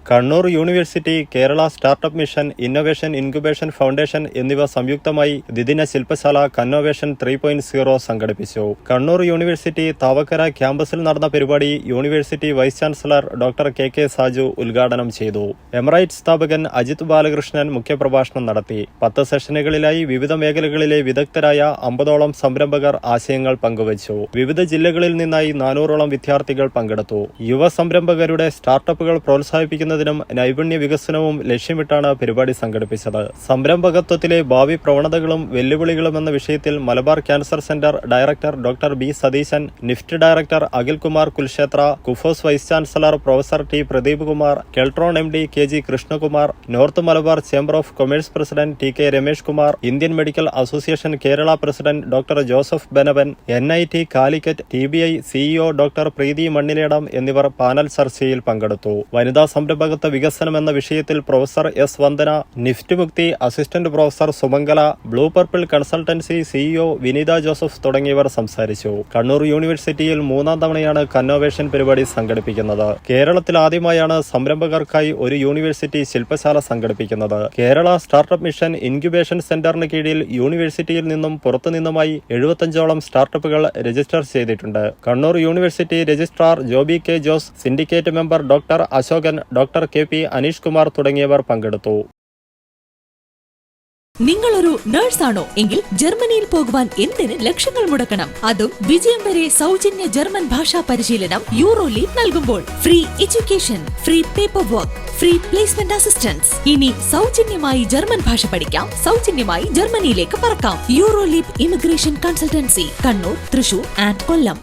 Kannur university, Kerala startup mission, innovation incubation foundation എന്നിവ സംയുക്തമായി ദ്വിദിന ശില്പശാല കന്നോവേഷൻ 3.0 സംഘടിപ്പിച്ചു. കണ്ണൂർ യൂണിവേഴ്സിറ്റി താവക്കര ക്യാമ്പസിൽ നടന്ന പരിപാടി university vice chancellor doctor K Saju ഉദ്ഘാടനം ചെയ്തു. എമറൈറ്റ് സ്ഥാപകൻ അജിത് ബാലകൃഷ്ണൻ മുഖ്യപ്രഭാഷണം നടത്തി. 10 സെഷനുകളിലായി വിവിധ മേഖലകളിലെ വിദഗ്ധരായ 50ഓളം സംരംഭകർ ആശയങ്ങൾ പങ്കുവച്ചു. വിവിധ ജില്ലകളിൽ നിന്നായി 400ഓളം വിദ്യാർത്ഥികൾ പങ്കെടുത്തു. യുവ സംരംഭകരുടെ സ്റ്റാർട്ടപ്പുകൾ പ്രോത്സാഹിപ്പിക്കുന്നതിനും നൈപുണ്യ വികസനവും ലക്ഷ്യമിട്ടാണ് പരിപാടി സംഘടിപ്പിച്ചത്. സംരംഭകത്വത്തിലെ ഭാവി പ്രവണതകളും വെല്ലുവിളികളും എന്ന വിഷയത്തിൽ Malabar cancer centre director doctor B Satheeshan, NIFT director Akhilkumar Kulkshetra, KUFOS vice chancellor professor T Pradeep Kumar, Keltron MD KG Krishnakumar, north Malabar chamber of commerce president TK Ramesh Kumar, Indian medical association Kerala president doctor Joseph ബെനവൻ, NIT Calicut TBI CEO doctor Preethi Manniledam എന്നിവർ പാനൽ ചർച്ചയിൽ പങ്കെടുത്തു. വനിതാ സംരംഭകത്വ വികസനം എന്ന വിഷയത്തിൽ professor S Vandana, NIFT Mukthi assistant professor Sumangala, blue purple consultancy CEO വിനീത Joseph തുടങ്ങിയവർ സംസാരിച്ചു. കണ്ണൂർ യൂണിവേഴ്സിറ്റിയിൽ 3ാം തവണയാണ് കന്നോവേഷൻ പരിപാടി സംഘടിപ്പിക്കുന്നത്. കേരളത്തിൽ ആദ്യമായാണ് സംരംഭകർക്കായി ഒരു യൂണിവേഴ്സിറ്റി ശില്പശാല സംഘടിപ്പിക്കുന്നത്. കേരള സ്റ്റാർട്ടപ്പ് മിഷൻ ഇൻക്യുബേഷൻ സെന്ററിന് കീഴിൽ യൂണിവേഴ്സിറ്റിയിൽ നിന്നും പുറത്തുനിന്നുമായി 75ഓളം സ്റ്റാർട്ടപ്പുകൾ രജിസ്റ്റർ ചെയ്തിട്ടുണ്ട്. Kannur university registrar Joby K Jose, syndicate member doctor Ashokan, doctor KP Aneesh Kumar തുടങ്ങിയവർ പങ്കെടുത്തു. നിങ്ങളൊരു നഴ്സാണോ എങ്കിൽ ജർമ്മനിയിൽ പോകുവാൻ എന്തിന് ലക്ഷങ്ങൾ മുടക്കണം? അതും വിജയം വരെ സൗജന്യ ജർമ്മൻ ഭാഷാ പരിശീലനം യൂറോലീപ് നൽകുമ്പോൾ. Free education, free paper work, free placement assistance. ഇനി സൗജന്യമായി ജർമ്മൻ ഭാഷ പഠിക്കാം, സൗജന്യമായി ജർമ്മനിയിലേക്ക് പറക്കാം. Euroleap immigration consultancy, Kannur, Thrissur and Kollam.